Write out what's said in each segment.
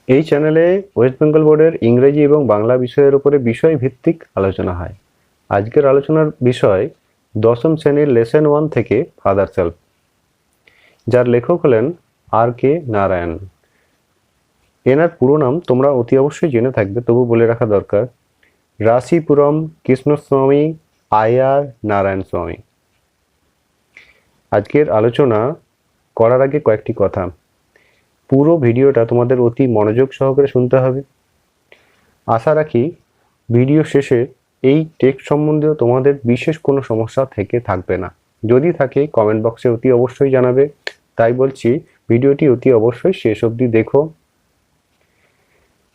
এই চ্যানেলে ওয়েস্ট বেঙ্গল বোর্ডের ইংরেজি এবং বাংলা বিষয়ের উপরে বিষয়ভিত্তিক আলোচনা হয়। আজকের আলোচনার বিষয় দশম শ্রেণীর লেসন 1 থেকে ফাদার সেলফ, যার লেখক হলেন আর.কে. নারায়ণ। এনার পুরো নাম তোমরা অতি অবশ্যই জেনে থাকবে, তবু বলে রাখা দরকার, রাশিপুরম কৃষ্ণস্বামী আয়ার নারায়ণ স্বামী। আজকের আলোচনা করার আগে কয়েকটি কথা। পুরো ভিডিওটা তোমাদের অতি মনোযোগ সহকারে শুনতে হবে। আশা রাখি ভিডিও শেষে এই টেক্সট সম্বন্ধেও তোমাদের বিশেষ কোনো সমস্যা থেকে থাকবে না। যদি থাকে কমেন্ট বক্সে অতি অবশ্যই জানাবে। তাই বলছি, ভিডিওটি অতি অবশ্যই শেষ অবধি দেখো।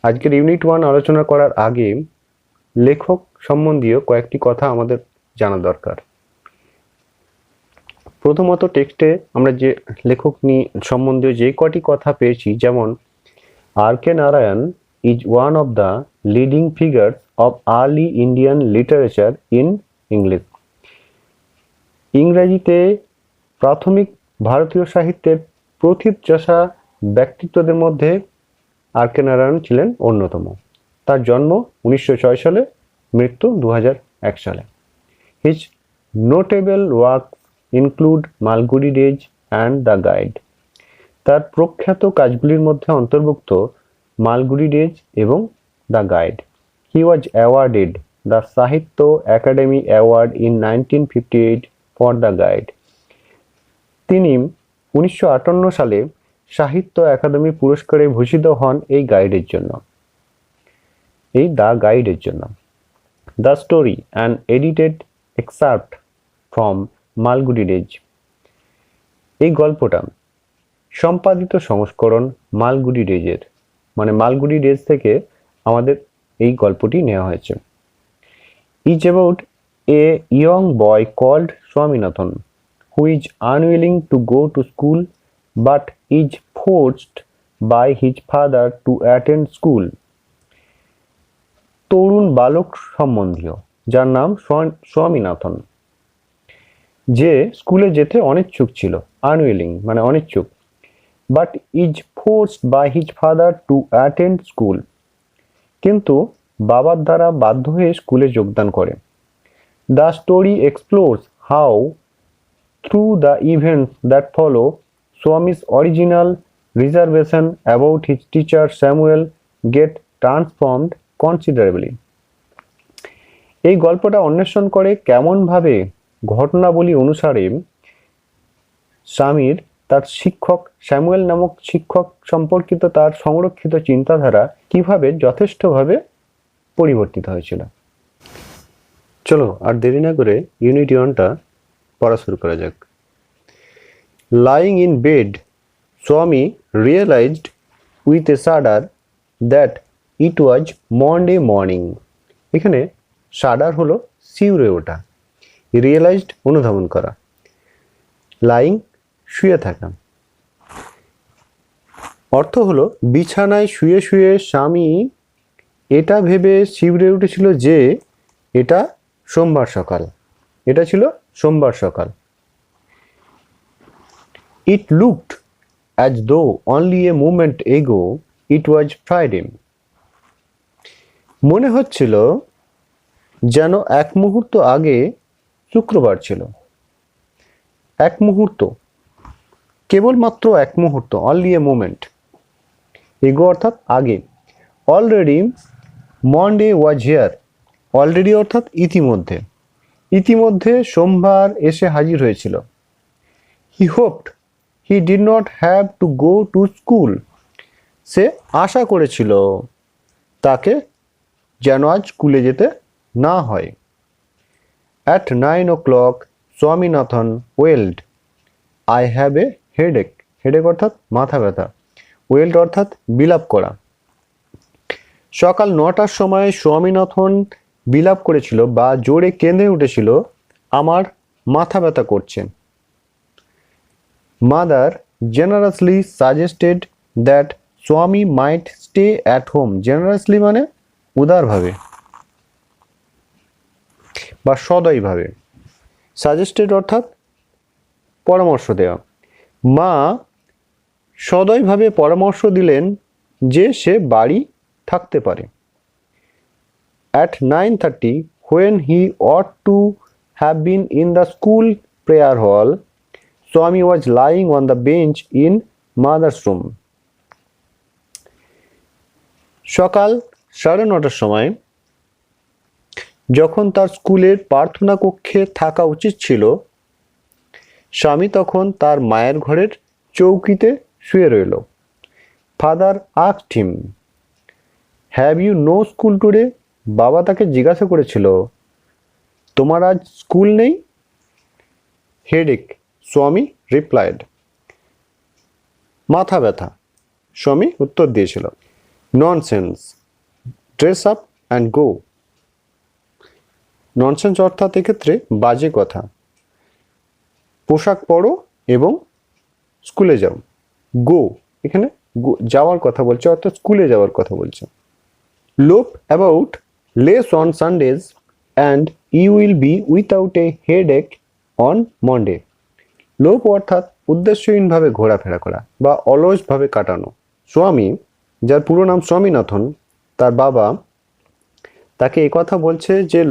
আজকের ইউনিট 1 আলোচনা করার আগে লেখক সম্বন্ধীয় কয়েকটি কথা আমাদের জানা দরকার। প্রথমত, টেক্সটে আমরা যে লেখক সম্বন্ধীয় যে কটি কথা পেয়েছি, যেমন R K. Narayan is one of the leading figures of early Indian literature in English. ইংরেজিতে প্রাথমিক ভারতীয় সাহিত্যের প্রথিতযশা ব্যক্তিত্বদের মধ্যে আর.কে. নারায়ণ ছিলেন অন্যতম। তার জন্ম 1906 সালে, মৃত্যু 2001 সালে। His notable works include Malgudi days and the Guide. তার প্রখ্যাত কাজগুলির মধ্যে অন্তর্ভুক্ত মালগুড়ি ডেজ এবং the guide. He was awarded the Sahitya Akademi award in 1958 for the guide. তিনি 1958 সালে সাহিত্য একাডেমি পুরস্কারে ভূষিত হন এই গাইডের জন্য, এই দ্য গাইডের জন্য। The story and edited excerpt from Malgudi days. এই গল্পটা সম্পাদিত সংস্করণ মালগুড়ি ডেজের, মানে মালগুড়ি ডেজ থেকে আমাদের এই গল্পটি নেওয়া হয়েছে। Is about a young boy called Swaminathan who is unwilling to go to school but is forced by his father to attend school. তরুণ বালক সম্বন্ধীয়, যার নাম স্বামীনাথন, যে স্কুলে যেতে অনিচ্ছুক ছিল, আনউইলিং মানে অনিচ্ছুক, but is forced by his father to attend school, কিন্তু বাবার দ্বারা বাধ্য হয়ে স্কুলে যোগদান করে। The story explores how through the events that follow Swami's original reservation about his teacher Samuel get transformed considerably. এই গল্পটা অন্বেষণ করে কেমন ভাবে ঘটনাবলী অনুসারে স্বামীর তার শিক্ষক স্যামুয়েল নামক শিক্ষক সম্পর্কিত তার সংরক্ষিত চিন্তাধারা কিভাবে যথেষ্টভাবে পরিবর্তিত হয়েছিল। চলো আর দেরি না করে ইউনিট 1টা পড়া শুরু করা যাক। Lying in bed, Swami realized with a shudder that it was Monday morning. এখানে শাডার হলো শিউরে ওঠা, রিয়েলাইজড অনুধাবন করা, লাইং শুয়ে থাকা। অর্থ হলো বিছানায় শুয়ে শুয়ে স্বামী এটা ভেবে শিউরে উঠেছিল যে এটা সোমবার সকাল, এটা ছিল সোমবার সকাল। It looked as though only a moment এগো ইট ওয়াজ ফ্রাইডে। মনে হচ্ছিল যেন এক মুহূর্ত আগে শুক্রবার ছিল। এক মুহূর্ত, কেবলমাত্র এক মুহূর্ত, অনলি এ মোমেন্ট। এগো অর্থাৎ আগে। Already Monday was here, already অর্থাৎ ইতিমধ্যে, ইতিমধ্যে সোমবার এসে হাজির হয়েছিল। He hoped he did not have to go to school, সে আশা করেছিল তাকে যেন আজ স্কুলে যেতে না হয়। At 9 o'clock Swaminathan wailed, I have a headache. Headache অর্থাৎ মাথা ব্যথা, ওয়েল্ড অর্থাৎ বিলাপ করা। সকাল 9টার সময় স্বামীনাথন বিলাপ করেছিল বা জোরে কেঁদে উঠেছিল, আমার মাথা ব্যথা করছে। মাদার জেনারাসলি সাজেস্টেড দ্যাট স্বামী মাইট স্টে অ্যাট হোম। জেনারাসলি মানে উদারভাবে বা সদয়ভাবে। সাজেস্টেড অর্থাৎ পরামর্শ দেওয়া। মা সদয়ভাবে পরামর্শ দিলেন যে সে বাড়ি থাকতে পারে। At 9:30, when he ought to have been in the school prayer hall, Swami was lying on the bench in mother's room. সকাল 9:30টার সময় যখন তার স্কুলের প্রার্থনা কক্ষে থাকা উচিত ছিল, স্বামী তখন তার মায়ের ঘরের চৌকিতে শুয়ে রইল। Father asked him, "Have you no school today?" বাবা তাকে জিজ্ঞাসা করেছিল, তোমার আজ স্কুল নেই? হেডেক, স্বামী রিপ্লাইড। মাথা ব্যথা, স্বামী উত্তর দিয়েছিল। Nonsense, dress up and go. Nonsense অর্থাৎ এক্ষেত্রে বাজে কথা। পোশাক পরো এবং স্কুলে যাও। গো এখানে যাওয়ার কথা বলছে, অর্থাৎ স্কুলে যাওয়ার কথা বলছে। লোপ about less on Sundays and you will be without a headache on Monday. লোপ অর্থাৎ উদ্দেশ্যহীনভাবে ঘোরাফেরা করা বা অলসভাবে কাটানো। স্বামী, যার পুরো নাম স্বামীনাথন, তার বাবা তাকে কথা বলছে যে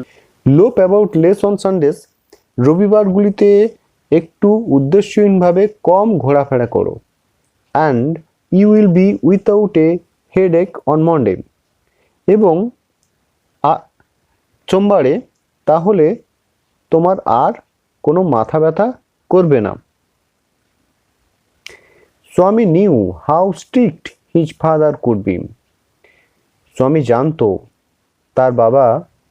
lope about less on Sundays, রবিবারগুলিতে একটু উদ্দেশ্যহীনভাবে কম ঘোরাফেরা করো। And you will be without a headache on Monday, এবং সোমবারে তাহলে তোমার আর কোনো মাথা ব্যথা করবে না। Swami knew how strict his father could be. Swami জানতো তার বাবা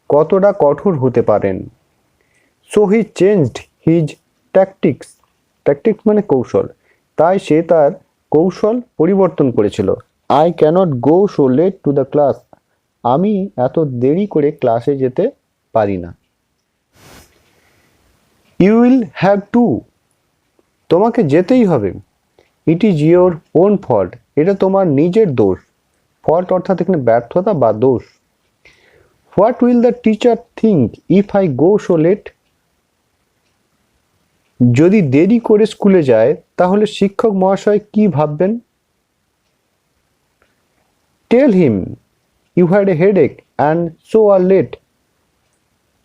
কতটা কঠোর হতে পারেন। So he changed his tactics. Tactics মানে কৌশল। তাই সে তার কৌশল পরিবর্তন করেছিল। I can't go so late to the class. আমি এত দেরি করে ক্লাসে যেতে পারি না। You will have to. তোমাকে যেতেই হবে। It is your own fault. এটা তোমার নিজের দোষ। ফল্ট অর্থাৎ এখানে ব্যর্থতা বা দোষ। What will the teacher think if I go so late. যদি দেরি করে স্কুলে যায় তাহলে শিক্ষক মহাশয় কি ভাববেন? Tell him you had a headache and so are late.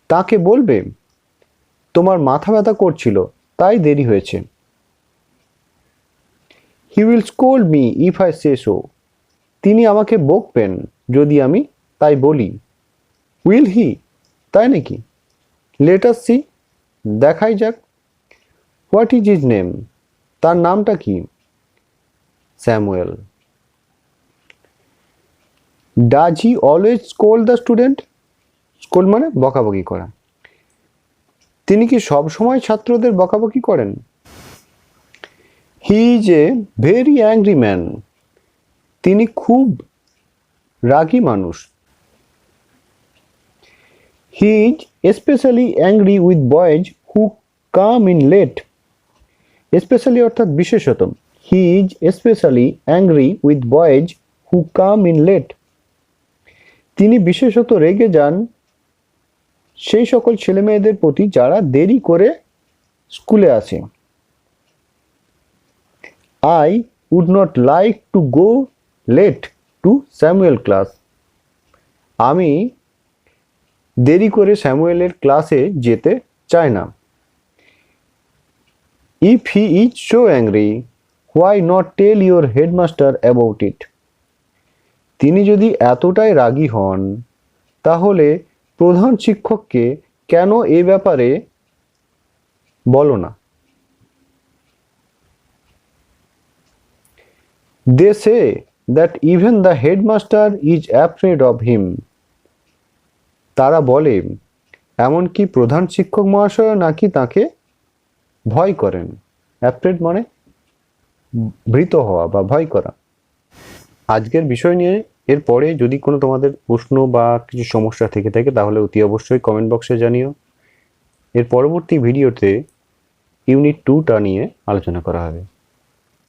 তাকে বলবে তোমার মাথা ব্যথা করছিল তাই দেরি হয়েছে। He will scold me if I say so. তিনি আমাকে বকবেন যদি আমি তাই বলি। উইল হি, তাই নাকি? লেট আস সি, দেখাই যাক। হোয়াট ইজ হিজ নেম, তার নামটা কি? Samuel. Does he always scold the student. Scold মানে বকাবকি করা। তিনি কি সব সময় ছাত্রদের বকাবকি করেন? He is a very angry man. তিনি খুব রাগী মানুষ। He is specially angry with boys who come in late. Specially অর্থাৎ বিশেষত। He is specially angry with boys who come in late. তিনি বিশেষত রেগে যান সেই সকল ছেলেমেয়েদের প্রতি যারা দেরি করে স্কুলে আসে। I would not like to go late to Samuel class. আমি দেরি করে স্যামুয়েলের ক্লাসে যেতে চাই না। If he is so angry, why not tell your headmaster about it. তিনি যদি এতটাই রাগী হন তাহলে প্রধান শিক্ষককে কেন এ ব্যাপারে বলো না? They say that even the headmaster is afraid of him. তারা বলে এমনকি প্রধান শিক্ষক মহাশয় নাকি তাকে ভয় করেন। অ্যাফ্রেড মানে ভীত হওয়া বা ভয় করা। আজকের বিষয় নিয়ে এরপরে যদি কোনো তোমাদের প্রশ্ন বা কিছু সমস্যা থেকে থাকে তাহলে অতি অবশ্যই কমেন্ট বক্সে জানিও। এর পরবর্তী ভিডিওতে ইউনিট 2টা নিয়ে আলোচনা করা হবে।